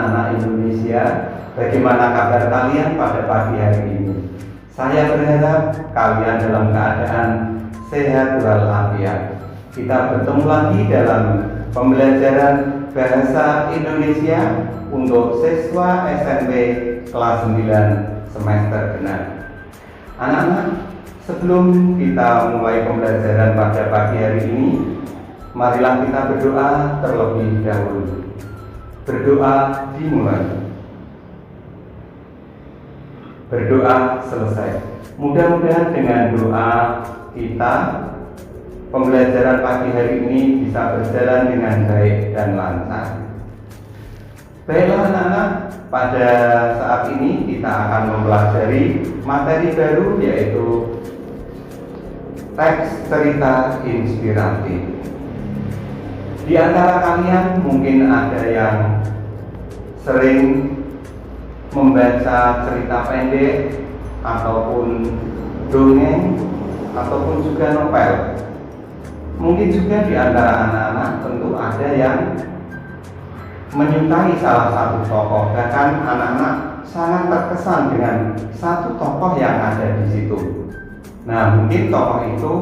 anak-anak Indonesia. Bagaimana kabar kalian pada pagi hari ini? Saya berharap kalian dalam keadaan sehat walafiat. Kita bertemu lagi dalam pembelajaran bahasa Indonesia untuk siswa SMP kelas 9 semester genap. Anak-anak, sebelum kita mulai pembelajaran pada pagi hari ini, marilah kita berdoa terlebih dahulu. Berdoa dimulai. Berdoa selesai. Mudah-mudahan dengan doa kita, pembelajaran pagi hari ini bisa berjalan dengan baik dan lancar. Baiklah anak-anak, pada saat ini kita akan mempelajari materi baru, yaitu teks cerita inspiratif. Di antara kalian mungkin ada yang sering membaca cerita pendek ataupun dongeng ataupun juga novel. Mungkin juga di antara anak-anak tentu ada yang menyukai salah satu tokoh, bahkan anak-anak sangat terkesan dengan satu tokoh yang ada di situ. Nah, mungkin tokoh itu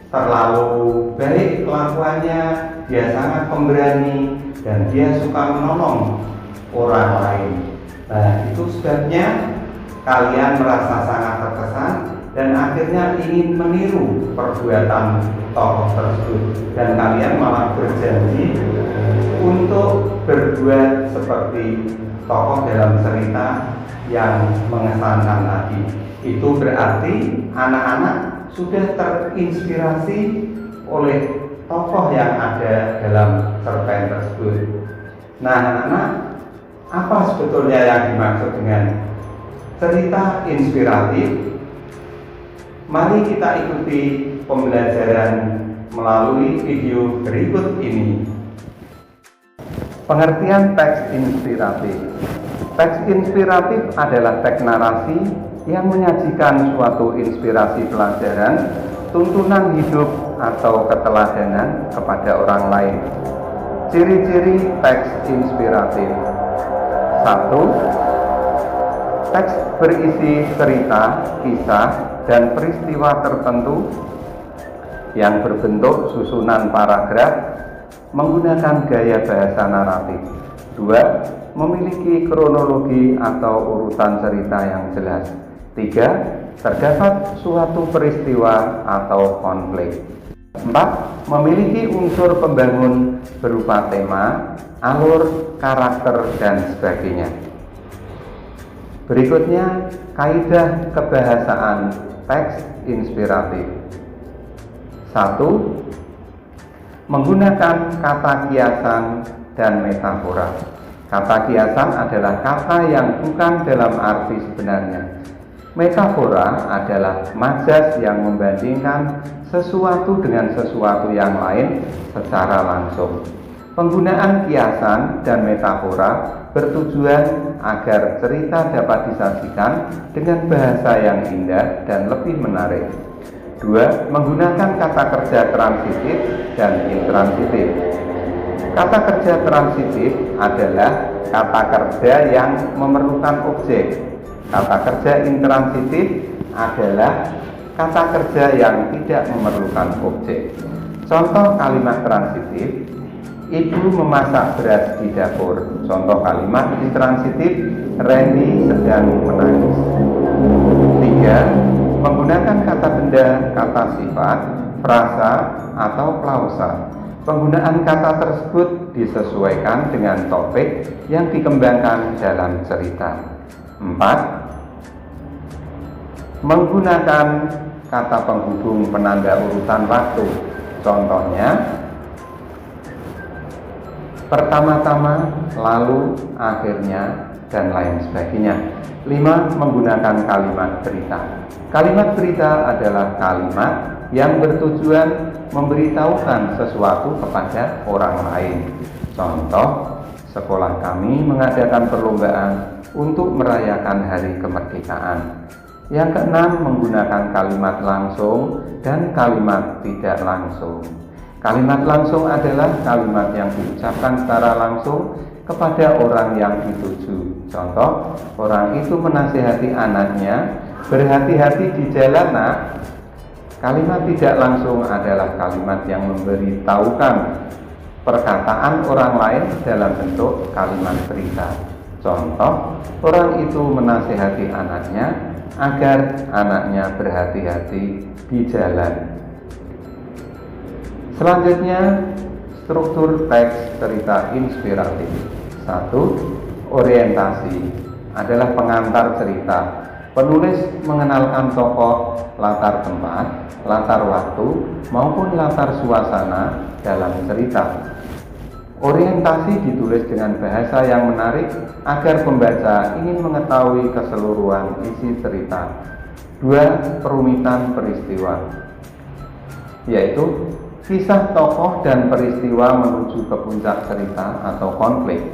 terlalu baik kelakuannya, dia sangat pemberani dan dia suka menolong orang lain. Nah, itu sebabnya kalian merasa sangat terkesan dan akhirnya ingin meniru perbuatan tokoh tersebut, dan kalian malah berjanji untuk berbuat seperti tokoh dalam cerita yang mengesankan tadi. Itu berarti anak-anak sudah terinspirasi oleh tokoh yang ada dalam cerpen tersebut. Nah, anak-anak, apa sebetulnya yang dimaksud dengan cerita inspiratif? Mari kita ikuti pembelajaran melalui video berikut ini. Pengertian teks inspiratif. Teks inspiratif adalah teks narasi yang menyajikan suatu inspirasi pelajaran, tuntunan hidup atau keteladanan kepada orang lain. Ciri-ciri teks inspiratif. 1. Teks berisi cerita, kisah, dan peristiwa tertentu yang berbentuk susunan paragraf menggunakan gaya bahasa naratif. 2. Memiliki kronologi atau urutan cerita yang jelas. 3. Terdapat suatu peristiwa atau konflik. 4. Memiliki unsur pembangun berupa tema, alur, karakter, dan sebagainya. Berikutnya, kaidah kebahasaan teks inspiratif. 1. Menggunakan kata kiasan dan metafora. Kata kiasan adalah kata yang bukan dalam arti sebenarnya. Metafora adalah majas yang membandingkan sesuatu dengan sesuatu yang lain secara langsung. Penggunaan kiasan dan metafora bertujuan agar cerita dapat disajikan dengan bahasa yang indah dan lebih menarik. 2. Menggunakan kata kerja transitif dan intransitif. Kata kerja transitif adalah kata kerja yang memerlukan objek. Kata kerja intransitif adalah kata kerja yang tidak memerlukan objek. Contoh kalimat transitif: Ibu memasak beras di dapur. Contoh kalimat intransitif: Randy sedang menangis. 3. Menggunakan kata benda, kata sifat, frasa, atau klausa. Penggunaan kata tersebut disesuaikan dengan topik yang dikembangkan dalam cerita. 4. Menggunakan kata penghubung penanda urutan waktu. Contohnya: pertama-tama, lalu, akhirnya, dan lain sebagainya. 5. Menggunakan kalimat berita. Kalimat berita adalah kalimat yang bertujuan memberitahukan sesuatu kepada orang lain. Contoh, sekolah kami mengadakan perlombaan untuk merayakan hari kemerdekaan. Yang keenam, menggunakan kalimat langsung dan kalimat tidak langsung. Kalimat langsung adalah kalimat yang diucapkan secara langsung kepada orang yang dituju. Contoh, orang itu menasihati anaknya, berhati-hati di jalan nak. Kalimat tidak langsung adalah kalimat yang memberitahukan perkataan orang lain dalam bentuk kalimat berita. Contoh, orang itu menasihati anaknya agar anaknya berhati-hati di jalan. Selanjutnya, struktur teks cerita inspiratif. 1. Orientasi adalah pengantar cerita. Penulis mengenalkan tokoh, latar tempat, latar waktu, maupun latar suasana dalam cerita. Orientasi ditulis dengan bahasa yang menarik agar pembaca ingin mengetahui keseluruhan isi cerita. 2. Perumitan peristiwa, yaitu kisah tokoh dan peristiwa menuju ke puncak cerita atau konflik.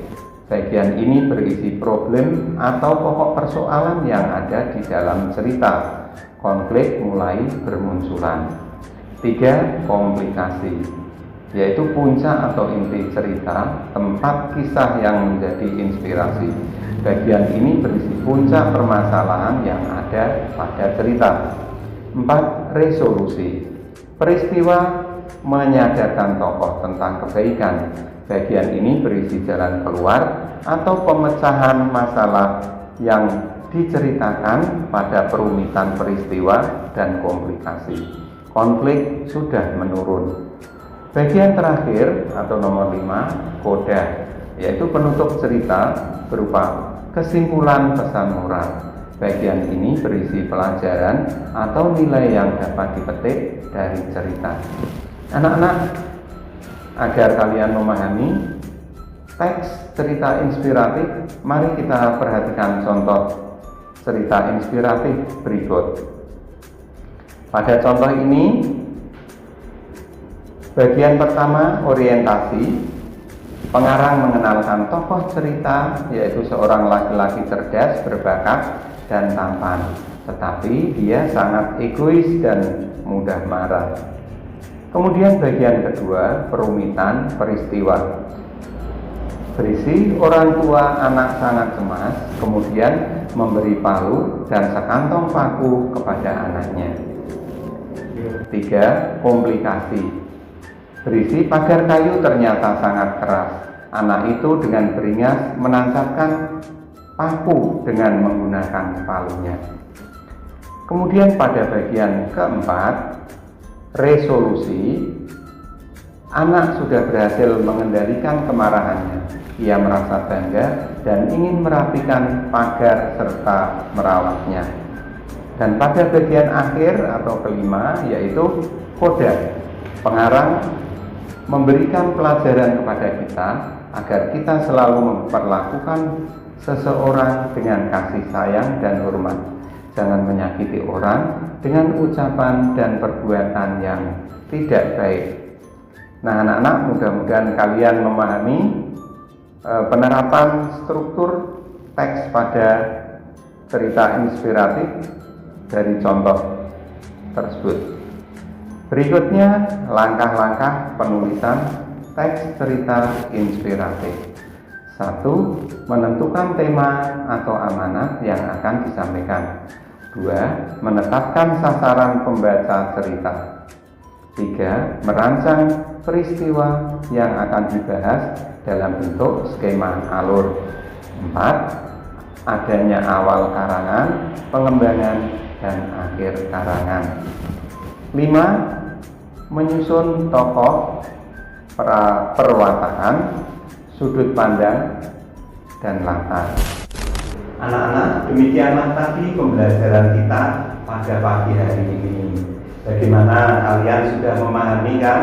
Bagian ini berisi problem atau pokok persoalan yang ada di dalam cerita. Konflik mulai bermunculan. 3. Komplikasi, yaitu puncak atau inti cerita, tempat kisah yang menjadi inspirasi. Bagian ini berisi puncak permasalahan yang ada pada cerita. 4. Resolusi, peristiwa menyadarkan tokoh tentang kebaikan. Bagian ini berisi jalan keluar atau pemecahan masalah yang diceritakan pada perumitan peristiwa dan komplikasi. Konflik sudah menurun. Bagian terakhir atau nomor 5, koda, yaitu penutup cerita berupa kesimpulan pesan moral. Bagian ini berisi pelajaran atau nilai yang dapat dipetik dari cerita. Anak-anak, agar kalian memahami teks cerita inspiratif, mari kita perhatikan contoh cerita inspiratif berikut. Pada contoh ini, bagian pertama orientasi. Pengarang mengenalkan tokoh cerita, yaitu seorang laki-laki cerdas, berbakat, dan tampan, tetapi dia sangat egois dan mudah marah. Kemudian bagian kedua, perumitan peristiwa, berisi orang tua anak sangat cemas, kemudian memberi palu dan sekantong paku kepada anaknya. 3. Komplikasi, berisi pagar kayu ternyata sangat keras. Anak itu dengan beringas menancapkan paku dengan menggunakan palunya. Kemudian pada bagian keempat, resolusi, anak sudah berhasil mengendalikan kemarahannya. Ia merasa bangga dan ingin merapikan pagar serta merawatnya. Dan pada bagian akhir atau kelima, yaitu koda, pengarang memberikan pelajaran kepada kita agar kita selalu memperlakukan seseorang dengan kasih sayang dan hormat. Jangan menyakiti orang dengan ucapan dan perbuatan yang tidak baik. Nah, anak-anak, mudah-mudahan kalian memahami penerapan struktur teks pada cerita inspiratif dari contoh tersebut. Berikutnya, langkah-langkah penulisan teks cerita inspiratif. 1. Menentukan tema atau amanat yang akan disampaikan. 2. Menetapkan sasaran pembaca cerita. 3. Merancang peristiwa yang akan dibahas dalam bentuk skema alur. 4. Adanya awal karangan, pengembangan, dan akhir karangan. 5. Menyusun tokoh, perwataan, sudut pandang, dan latar. Anak-anak, demikianlah tadi pembelajaran kita pada pagi hari ini. Bagaimana kalian sudah memahami kan?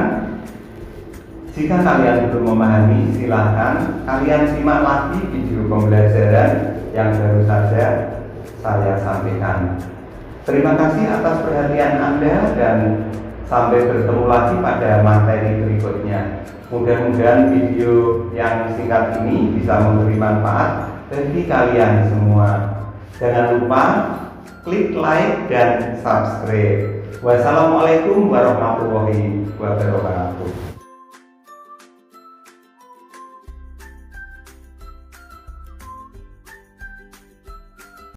Jika kalian belum memahami, silakan kalian simak lagi video pembelajaran yang baru saja saya sampaikan. Terima kasih atas perhatian Anda dan sampai bertemu lagi pada materi berikutnya. Mudah-mudahan video yang singkat ini bisa memberi manfaat bagi kalian semua. Jangan lupa klik like dan subscribe. Wassalamualaikum warahmatullahi wabarakatuh.